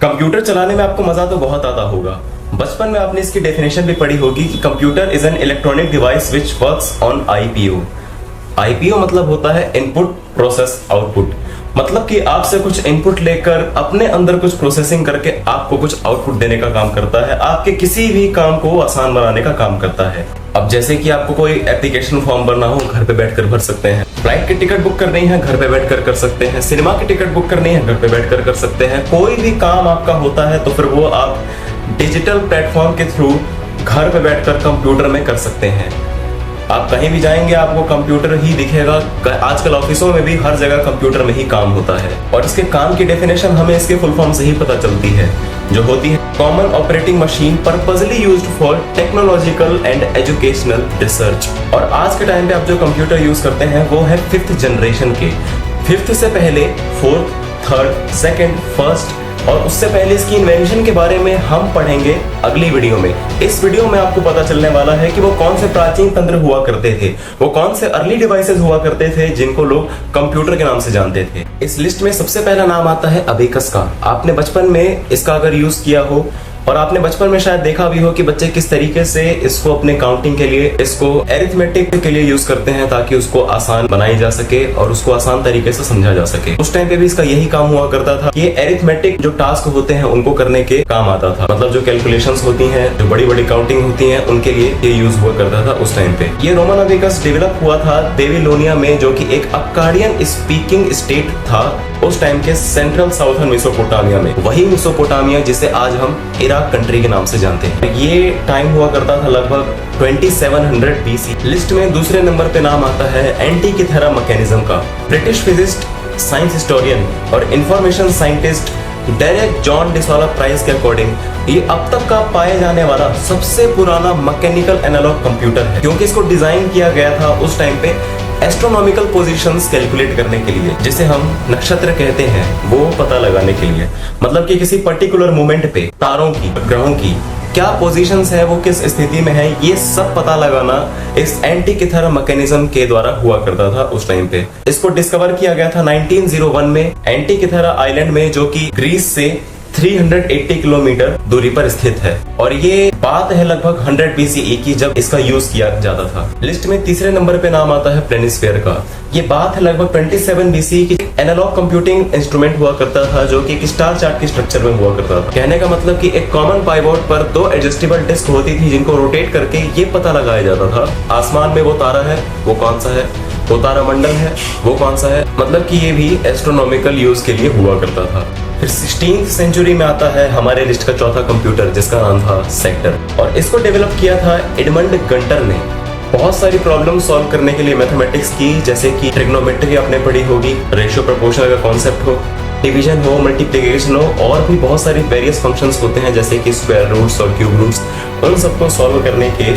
Computer चलाने में आपको मजा तो बहुत आता होगा। बचपन में आपने इसकी डेफिनेशन भी पढ़ी होगी कि computer is an electronic device which works on IPO. IPO मतलब होता है इनपुट प्रोसेस आउटपुट। मतलब कि आपसे कुछ इनपुट लेकर अपने अंदर कुछ प्रोसेसिंग करके आपको कुछ आउटपुट देने का काम करता है, आपके किसी भी काम को आसान बनाने का काम करता है। अब जैसे कि आपको कोई एप्लीकेशन फॉर्म भरना हो, घर पे बैठकर भर सकते हैं। फ्लाइट की टिकट बुक करनी है, घर पे बैठकर कर सकते हैं। सिनेमा की टिकट बुक करनी है, घर पे बैठकर कर सकते हैं। कोई भी काम आपका होता है तो फिर वो आप डिजिटल प्लेटफॉर्म के थ्रू घर पे बैठकर कंप्यूटर में कर सकते हैं। आप कहीं भी जाएंगे आपको कंप्यूटर ही दिखेगा। आजकल ऑफिसों में भी हर जगह कंप्यूटर में ही काम होता है। और इसके काम की डेफिनेशन हमें इसके फुल फॉर्म से ही पता चलती है, जो होती है common operating machine purposely used for technological and educational research. और आज के टाइम पे आप जो कंप्यूटर यूज करते हैं वो है 5th जनरेशन के। 5th से पहले 4th, 3rd, 2nd, 1st और उससे पहले इसकी इन्वेंशन के बारे में हम पढ़ेंगे अगली वीडियो में। इस वीडियो में आपको पता चलने वाला है कि वो कौन से प्राचीन तंत्र हुआ करते थे, वो कौन से अर्ली डिवाइसेस हुआ करते थे जिनको लोग कंप्यूटर के नाम से जानते थे। इस लिस्ट में सबसे पहला नाम आता है अबेकस का। आपने बचपन में इसका अगर यूज किया हो और आपने बचपन में शायद देखा भी हो कि बच्चे किस तरीके से इसको अपने काउंटिंग के लिए, इसको एरिथमेटिक के लिए यूज करते हैं ताकि उसको आसान बनाई जा सके और उसको आसान तरीके से समझा जा सके। उस टाइम पे भी इसका यही काम हुआ करता था। ये एरिथमेटिक जो टास्क होते हैं उनको करने के काम आता था। मतलब जो कैलकुलेशंस होती हैं, जो बड़ी बड़ी काउंटिंग होती हैं, उनके लिए ये यूज हुआ करता था उस टाइम पे। ये रोमन अबेकस डेवलप हुआ था बेबीलोनिया में, जो कि एक अक्काडियन स्पीकिंग स्टेट था उस टाइम के सेंट्रल साउथर्न मेसोपोटामिया में। वही मेसोपोटामिया जिसे आज हम इराक कंट्री के नाम से जानते हैं। ये टाइम हुआ करता था लगभग 2700 BC। लिस्ट में दूसरे नंबर पे नाम आता है एंटिकिथेरा मैकेनिज्म का। ब्रिटिश फिजिस्ट, साइंस हिस्टोरियन और information scientist Derek John de Solla Price के अकॉर्डिंग ये अब तक का पाए जाने वाला सबसे पुराना मैकेनिकल एनालॉग कंप्यूटर है, क्योंकि इसको डिजाइन किया गया था उस टाइम पे एस्ट्रोनॉमिकल पोजीशंस कैलकुलेट करने के लिए, जिसे हम नक्षत्र कहते हैं, वो पता लगाने के लिए। मतलब कि किसी पर्टिकुलर मोमेंट पे तारों की, ग्रहों की क्या पोजीशंस है, वो किस स्थिति में है, ये सब पता लगाना इस एंटिकिथेरा मैकेनिज्म के द्वारा हुआ करता था उस टाइम पे। इसको डिस्कवर किया गया था 1901 में एंटिकिथेरा आइलैंड में, जो कि ग्रीस से 380 किलोमीटर दूरी पर स्थित है। और ये बात है लगभग 100 BCE की, जब इसका यूज किया जाता था। लिस्ट में तीसरे नंबर पे नाम आता है प्लेनिस्फेयर का। ये बात है लगभग 27 BCE की। एनालॉग कंप्यूटिंग इंस्ट्रूमेंट हुआ करता था जो कि एक स्टार चार्ट के स्ट्रक्चर में हुआ करता था। कहने का मतलब कि एक कॉमन पाइवोट पर 2 एडजस्टेबल डिस्क होती थी जिनको रोटेट करके ये पता लगाया जाता था आसमान में वो तारा है, वो कौन सा है, वो तारा मंडल है, वो कौन सा है। मतलब कि ये भी एस्ट्रोनॉमिकल यूज के लिए हुआ करता था। फिर 16th सेंचुरी में आता है हमारे लिस्ट का चौथा कंप्यूटर, जिसका नाम था सेक्टर। और इसको डेवलप किया था एडमंड गंटर ने। बहुत सारी प्रॉब्लम सॉल्व करने के लिए मैथमेटिक्स की, जैसे कि ट्रिग्नोमेट्री आपने पढ़ी होगी, रेशियो प्रोपोर्शनल का कॉन्सेप्ट हो, डिवीजन हो, मल्टीप्लिकेशन हो, और भी बहुत सारी वेरियस फंक्शंस होते हैं जैसे कि स्क्वायर रूट्स और क्यूब रूट्स। उन सबको सॉल्व करने के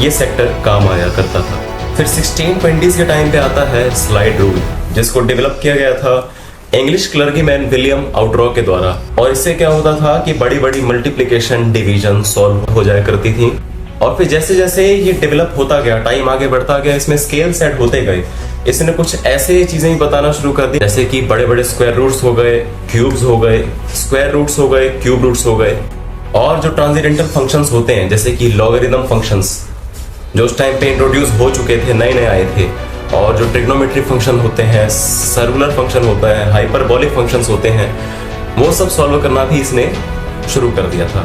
ये सेक्टर काम आया करता था। फिर 1620s के टाइम पे आता है स्लाइड रूल, जिसको डेवलप किया गया था इंग्लिश क्लर्जीमैन विलियम आउटरॉ के द्वारा। और इससे क्या होता था कि बड़ी बड़ी मल्टीप्लिकेशन, डिवीजन सॉल्व हो जाया करती थी। और फिर जैसे जैसे ये डेवलप होता गया, टाइम आगे बढ़ता गया, इसमें स्केल सेट होते गए। इसने कुछ ऐसे चीजें ही बताना शुरू कर दी, जैसे कि बड़े बड़े स्क्वायर रूट्स हो गए, क्यूब्स हो गए, स्क्वायर रूट्स हो गए, क्यूब रूट्स हो गए। और जो ट्रांसेंडेंटल फंक्शंस होते हैं, जैसे कि लॉगरिथम फंक्शंस, जो उस टाइम पे इंट्रोड्यूस हो चुके थे, नए नए आए थे। और जो ट्रिग्नोमेट्री फंक्शन होते हैं, सर्कुलर फंक्शन होता है, हाइपरबोलिक फंक्शंस होते हैं, वो सब सॉल्व करना भी इसने शुरू कर दिया था।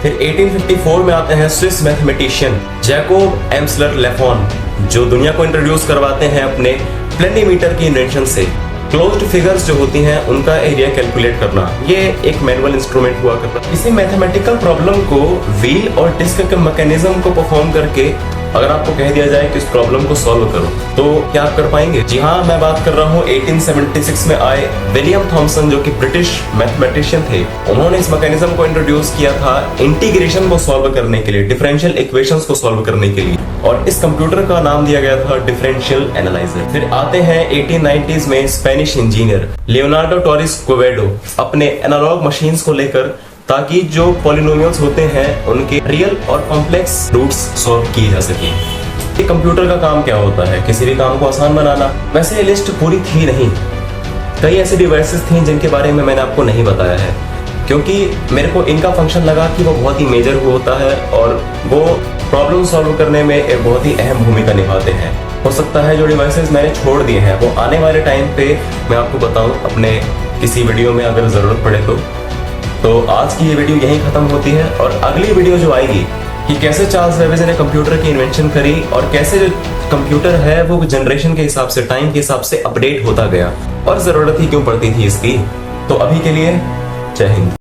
फिर 1854 में आते हैं स्विस मैथमेटिशियन जैकोब एम्सलर लेफॉन, जो दुनिया को इंट्रोड्यूस करवाते हैं अपने प्लेनीमीटर की इन्वेंशन से। क्लोज्ड फिगर्स जो होती हैं उनका एरिया कैलकुलेट करना, ये एक मैनुअल इंस्ट्रूमेंट हुआ करता है। किसी मैथमेटिकल प्रॉब्लम को व्हील और डिस्क के मैकेनिज्म को परफॉर्म करके अगर आपको कह दिया जाए कि इस प्रॉब्लम को सॉल्व करो, तो क्या आप कर पाएंगे? जी हाँ, मैं बात कर रहा हूँ 1876 में आए विलियम थॉमसन, जो कि ब्रिटिश मैथमेटिशियन थे। उन्होंने इस मैकेनिज्म को इंट्रोड्यूस किया था इंटीग्रेशन को सॉल्व करने के लिए, डिफरेंशियल इक्वेशंस को सॉल्व करने के लिए। और इस कंप्यूटर का नाम दिया गया था डिफरेंशियल एनालाइजर। फिर आते हैं 1890s में स्पेनिश इंजीनियर लियोनार्डो टोरिस क्वेवेडो अपने एनालॉग मशीन्स को लेकर, ताकि जो पॉलिनोमियल्स होते हैं उनके रियल और कॉम्प्लेक्स रूट्स सॉल्व किए जा सके। ये कंप्यूटर का काम क्या होता है? किसी भी काम को आसान बनाना। वैसे ये लिस्ट पूरी थी नहीं, कई ऐसी डिवाइसेस थी जिनके बारे में मैंने आपको नहीं बताया है। क्योंकि मेरे को इनका फंक्शन लगा कि वो बहुत ही मेजर होता है और वो प्रॉब्लम सॉल्व करने में एक बहुत ही अहम भूमिका निभाते हैं। हो सकता है जो डिवाइसेस मैंने छोड़ दिए हैं वो आने वाले टाइम पे मैं आपको बताऊं अपने किसी वीडियो में अगर ज़रूरत पड़े तो आज की ये वीडियो यहीं ख़त्म होती है और अगली वीडियो जो आएगी कि कैसे चार्ल्स बेबेज ने कंप्यूटर की इन्वेंशन करी और कैसे जो कंप्यूटर है वो जनरेशन के हिसाब से, टाइम के हिसाब से अपडेट होता गया और ज़रूरत ही क्यों पड़ती थी इसकी। तो अभी के लिए जय हिंद।